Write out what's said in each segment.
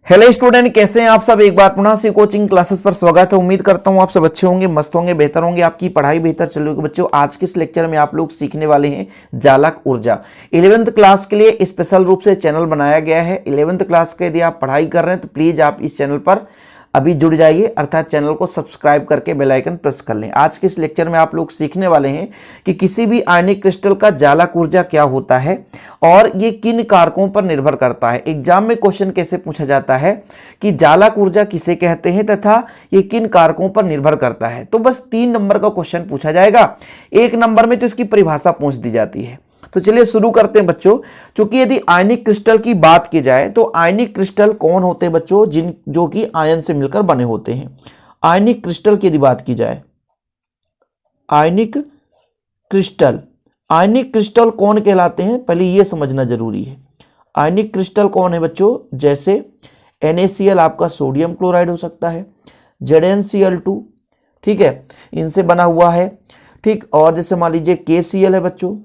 Hello student, कैसे हैं आप सब। एक बार पुनः से कोचिंग क्लासेस पर स्वागत है। उम्मीद करता हूं आप सब अच्छे होंगे, मस्त होंगे, बेहतर होंगे, आपकी पढ़ाई बेहतर चल रही होगी। बच्चों, आज के इस लेक्चर में आप लोग सीखने वाले हैं जालक ऊर्जा। 11th क्लास के लिए स्पेशल रूप से चैनल बनाया गया है। 11th क्लास के यदि आप पढ़ाई कर रहे हैं तो प्लीज आप इस चैनल पर अभी जुड़ जाइए, अर्थात चैनल को सब्सक्राइब करके बेल आइकन प्रेस कर लें। आज के इस लेक्चर में आप लोग सीखने वाले हैं कि किसी भी आयनिक क्रिस्टल का जालक ऊर्जा क्या होता है और ये किन कारकों पर निर्भर करता है। एग्जाम में क्वेश्चन कैसे पूछा जाता है कि जालक ऊर्जा किसे कहते हैं तथा ये किन कारकों पर निर्भर करता है। तो बस 3 नंबर का क्वेश्चन पूछा जाएगा, 1 नंबर में तो इसकी परिभाषा पूछ दी जाती है। तो चलिए शुरू करते हैं बच्चों। क्योंकि यदि आयनिक क्रिस्टल की बात की जाए तो आयनिक क्रिस्टल कौन होते हैं बच्चों, जो कि आयन से मिलकर बने होते हैं। आयनिक क्रिस्टल की यदि बात की जाए, आयनिक क्रिस्टल कौन कहलाते हैं, पहले यह समझना जरूरी है। आयनिक क्रिस्टल कौन है बच्चों, जैसे NaCl आपका सोडियम क्लोराइड हो सकता है, ZnCl2, ठीक है, इनसे बना हुआ है। ठीक, और जैसे मान लीजिए KCl है बच्चों,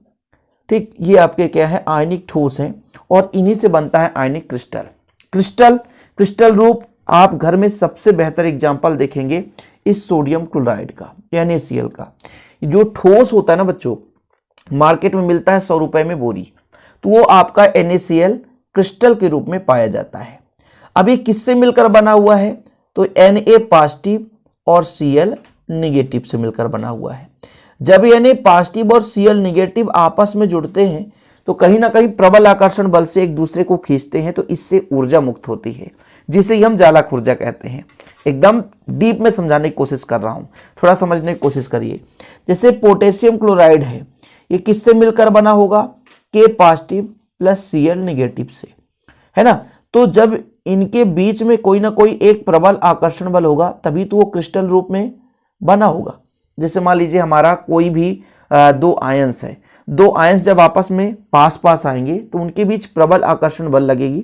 ठीक, ये आपके क्या है, आयनिक ठोस हैं और इन्हीं से बनता है आयनिक क्रिस्टल रूप। आप घर में सबसे बेहतर एग्जांपल देखेंगे इस सोडियम क्लोराइड का, NaCl का। जो ठोस होता है ना बच्चों, मार्केट में मिलता है 100 रुपए में बोरी, तो वो आपका NaCl क्रिस्टल के रूप में पाया जाता है। अब ये किससे मिलकर बना हुआ है, तो Na पॉजिटिव और Cl निगेटिव से मिलकर बना हुआ है। जब Na पॉजिटिव और Cl निगेटिव आपस में जुड़ते हैं तो कहीं ना कहीं प्रबल आकर्षण बल से एक दूसरे को खींचते हैं, तो इससे ऊर्जा मुक्त होती है, जिसे हम जालक ऊर्जा कहते हैं। एकदम डीप में समझाने की कोशिश कर रहा हूं, थोड़ा समझने की कोशिश करिए। जैसे पोटेशियम क्लोराइड है, ये किससे मिलकर बना होगा, K positive plus Cl negative से, है ना। तो जब इनके बीच में कोई ना कोई एक प्रबल आकर्षण बल होगा तभी तो वो क्रिस्टल रूप में बना होगा। जैसे मान लीजिए हमारा कोई भी 2 आयंस है, 2 आयंस जब आपस में पास आएंगे तो उनके बीच प्रबल आकर्षण बल लगेगी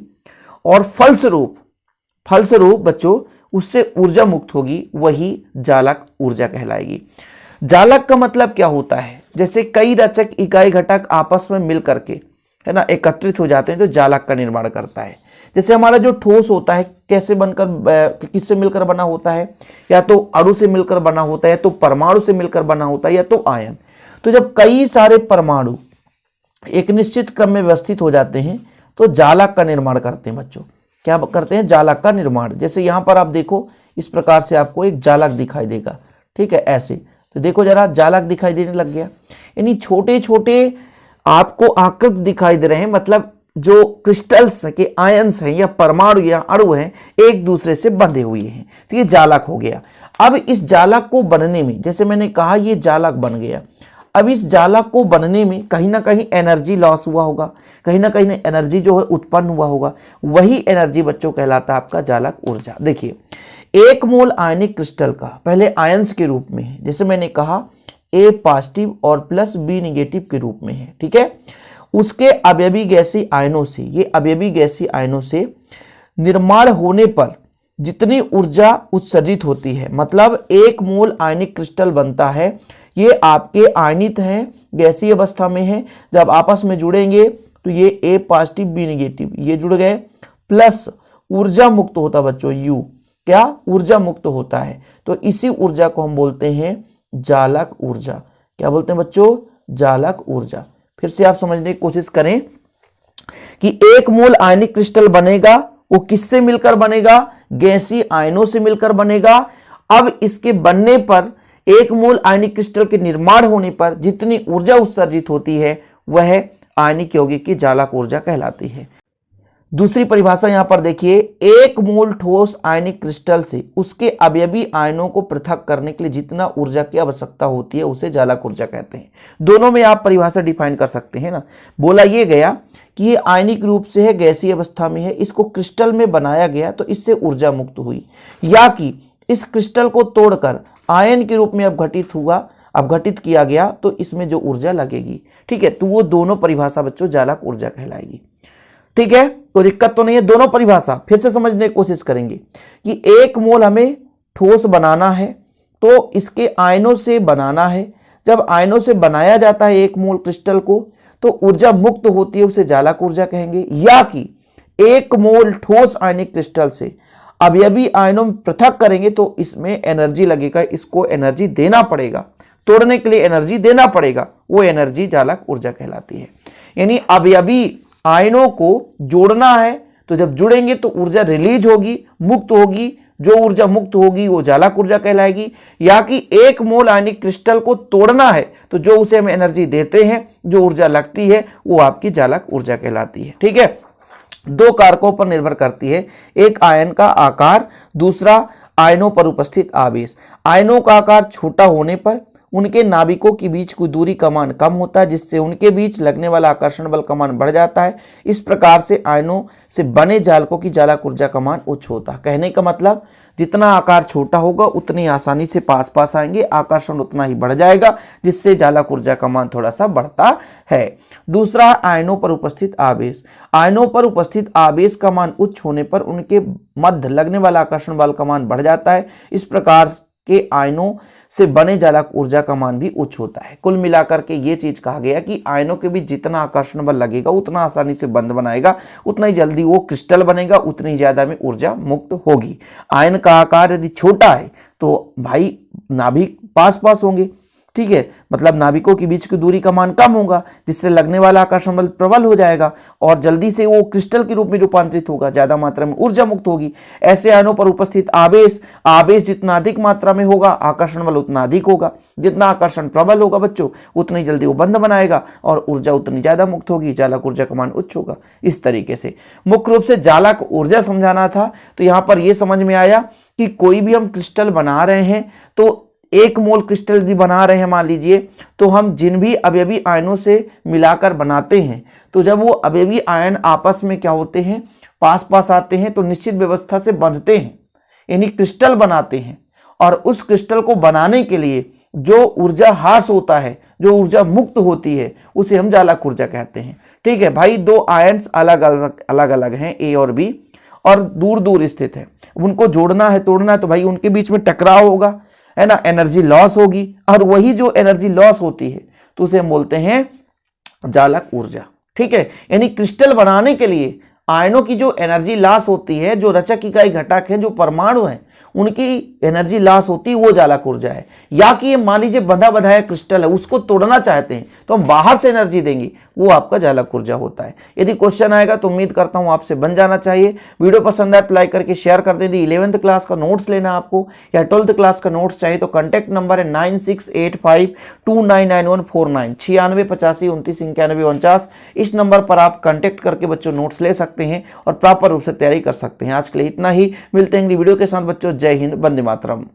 और फलस्वरूप बच्चों उससे ऊर्जा मुक्त होगी, वही जालक ऊर्जा कहलाएगी। जालक का मतलब क्या होता है, जैसे कई रचक इकाई घटक आपस में मिल करके, है ना, एकत्रित हो जाते हैं तो जालक का निर्माण करता है। जैसे हमारा जो ठोस होता है कैसे बनकर, किससे मिलकर बना होता है, या तो अणु से मिलकर बना होता है, या तो परमाणु से मिलकर बना होता है, या तो आयन। तो जब कई सारे परमाणु एक निश्चित क्रम में व्यवस्थित हो जाते हैं तो जालक का निर्माण करते हैं बच्चों। क्या करते हैं, जालक का निर्माण। जैसे यहां पर आप देखो, इस प्रकार से आपको एक जालक दिखाई देगा, ठीक है, ऐसे। तो देखो जरा, जालक दिखाई देने लग गया, यानी छोटे छोटे आपको आकृत दिखाई दे रहे हैं, मतलब जो क्रिस्टल्स के आयंस हैं या परमाणु या अणु हैं एक दूसरे से बंधे हुए हैं, तो ये जालक हो गया। अब इस जालक को बनने में, जैसे मैंने कहा ये जालक बन गया, अब इस जालक को बनने में कहीं ना कहीं एनर्जी लॉस हुआ होगा, कहीं ना कहीं एनर्जी जो है उत्पन्न हुआ होगा, वही एनर्जी बच्चों कहलाता है आपका जालक ऊर्जा। देखिए, 1 मोल आयनिक क्रिस्टल का पहले आयंस के रूप में है, जैसे मैंने कहा A पॉजिटिव और प्लस B निगेटिव के रूप में है, ठीक है। उसके अवयवी गैसीय आयनों से, ये अवयवी गैसीय आयनों से निर्माण होने पर जितनी ऊर्जा उत्सर्जित होती है, मतलब 1 मोल आयनिक क्रिस्टल बनता है, ये आपके आयनित हैं, गैसीय अवस्था में है। जब आपस में जुड़ेंगे तो ये A पॉजिटिव B निगेटिव ये जुड़ गए, प्लस ऊर्जा मुक्त होता बच्चों, U क्या, ऊर्जा मुक्त होता है। तो इसी ऊर्जा को हम बोलते हैं जालक ऊर्जा। क्या बोलते हैं बच्चों, जालक ऊर्जा। फिर से आप समझने की कोशिश करें कि 1 मोल आयनिक क्रिस्टल बनेगा, वो किससे मिलकर बनेगा, गैसीय आयनों से मिलकर बनेगा। अब इसके बनने पर, 1 मोल आयनिक क्रिस्टल के निर्माण होने पर जितनी ऊर्जा उत्सर्जित होती है वह आयनिक यौगिक की जालक ऊर्जा कहलाती है। दूसरी परिभाषा यहां पर देखिए, 1 मोल ठोस आयनिक क्रिस्टल से उसके अवयवी आयनों को पृथक करने के लिए जितना ऊर्जा की आवश्यकता होती है उसे जालक ऊर्जा कहते हैं। दोनों में आप परिभाषा डिफाइन कर सकते हैं ना। बोला यह गया कि ये आयनिक रूप से है, गैसीय अवस्था में है, इसको क्रिस्टल में बनाया गया तो इससे ऊर्जा मुक्त हुई, या कि इस क्रिस्टल को तोड़कर आयन के रूप में अपघटित किया गया तो इसमें जो ऊर्जा लगेगी, ठीक है। तो वो दोनों परिभाषा बच्चों जालक ऊर्जा कहलाएगी, ठीक है। कोई दिक्कत तो नहीं है, दोनों परिभाषा फिर से समझने की कोशिश करेंगे कि 1 मोल हमें ठोस बनाना है तो इसके आयनों से बनाना है। जब आयनों से बनाया जाता है 1 मोल क्रिस्टल को तो ऊर्जा मुक्त होती है, उसे जालक ऊर्जा कहेंगे। या कि 1 मोल ठोस आयनिक क्रिस्टल से अवयवी आयनों में पृथक करेंगे तो इसमें एनर्जी लगेगा, इसको एनर्जी देना पड़ेगा, तोड़ने के लिए एनर्जी देना पड़ेगा, वो एनर्जी चालक ऊर्जा कहलाती है। यानी अवयवी आयनों को जोड़ना है तो जब जुड़ेंगे तो ऊर्जा रिलीज होगी, मुक्त होगी, जो ऊर्जा मुक्त होगी वो चालक ऊर्जा कहलाएगी। या कि 1 मोल आयनिक क्रिस्टल को तोड़ना है तो जो उसे हम एनर्जी देते हैं, जो ऊर्जा लगती है, वो आपकी चालक ऊर्जा कहलाती है। ठीक है, 2 कारकों पर निर्भर करती है, एक आयन का आकार, दूसरा आयनों पर उपस्थित आवेश। आयनों का आकार छोटा होने पर उनके नाभिकों के बीच की दूरी का मान कम होता है, जिससे उनके बीच लगने वाला आकर्षण बल का मान बढ़ जाता है। इस प्रकार से आयनों से बने जालकों की चालक ऊर्जा का मान उच्च होता है। कहने का मतलब जितना आकार छोटा होगा उतनी आसानी से पास पास आएंगे, आकर्षण उतना ही बढ़ जाएगा, जिससे चालक ऊर्जा का मान थोड़ा सा बढ़ता है। दूसरा, आयनों पर उपस्थित आवेश। आयनों पर उपस्थित आवेश का मान उच्च होने पर उनके मध्य लगने वाला आकर्षण बल का मान बढ़ जाता है। इस प्रकार के आयनों से बने चालक ऊर्जा का मान भी उच्च होता है। कुल मिलाकर के ये चीज कहा गया कि आयनों के बीच जितना आकर्षण बल लगेगा उतना आसानी से बंध बनाएगा, उतना ही जल्दी वो क्रिस्टल बनेगा, उतनी ज्यादा में ऊर्जा मुक्त होगी। आयन का आकार यदि छोटा है तो भाई नाभिक पास पास होंगे, ठीक है, मतलब नाभिकों के बीच की दूरी का मान कम होगा, जिससे लगने वाला आकर्षण बल प्रबल हो जाएगा और जल्दी से वो क्रिस्टल के रूप में रूपांतरित होगा, ज्यादा मात्रा में ऊर्जा मुक्त होगी। ऐसे आयनों पर उपस्थित आवेश, आवेश जितना अधिक मात्रा में होगा आकर्षण बल उतना अधिक होगा, जितना आकर्षण प्रबल होगा बच्चों उतनी जल्दी वो बंध बनाएगा और ऊर्जा उतनी ज्यादा मुक्त होगी, चालक ऊर्जा का मान उच्च होगा। इस तरीके से मुख्य रूप से चालक ऊर्जा समझाना था। तो यहाँ पर यह समझ में आया कि कोई भी हम क्रिस्टल बना रहे हैं तो 1 मोल क्रिस्टल यदि बना रहे हैं मान लीजिए, तो हम जिन भी अवयवी आयनों से मिलाकर बनाते हैं, तो जब वो अवयवी आयन आपस में क्या होते हैं, पास पास आते हैं तो निश्चित व्यवस्था से बंधते हैं, यानी क्रिस्टल बनाते हैं। और उस क्रिस्टल को बनाने के लिए जो ऊर्जा ह्रास होता है, जो ऊर्जा मुक्त होती है, उसे हम चालक ऊर्जा कहते हैं। ठीक है भाई, 2 आयन्स अलग अलग हैं, ए और बी, और दूर दूर स्थित है, उनको जोड़ना है, तोड़ना है, तो भाई उनके बीच में टकराव होगा, है ना, एनर्जी लॉस होगी, और वही जो एनर्जी लॉस होती है तो उसे हम बोलते हैं चालक ऊर्जा। ठीक है, यानी क्रिस्टल बनाने के लिए आयनों की जो एनर्जी लॉस होती है, जो रचक इकाई घटक है, जो परमाणु है, उनकी एनर्जी लॉस होती है, वो चालक ऊर्जा है। या कि ये मान लीजिए बंधा बंधाया क्रिस्टल है, उसको तोड़ना चाहते हैं तो हम बाहर से एनर्जी देंगे, वो आपका चालक ऊर्जा होता है। यदि क्वेश्चन आएगा तो उम्मीद करता हूं आपसे बन जाना चाहिए। वीडियो पसंद आए तो लाइक करके शेयर कर दें। 11th क्लास का नोट्स लेना आपको या 12th क्लास का नोट्स चाहिए तो कॉन्टैक्ट नंबर है 9685299149, 9685299149। इस नंबर पर आप कॉन्टैक्ट करके बच्चों नोट्स ले सकते हैं और प्रॉपर रूप से तैयारी कर सकते हैं। आज के लिए इतना ही, मिलते हैं अगली वीडियो के साथ बच्चों। जय हिंद, वंदे मातरम।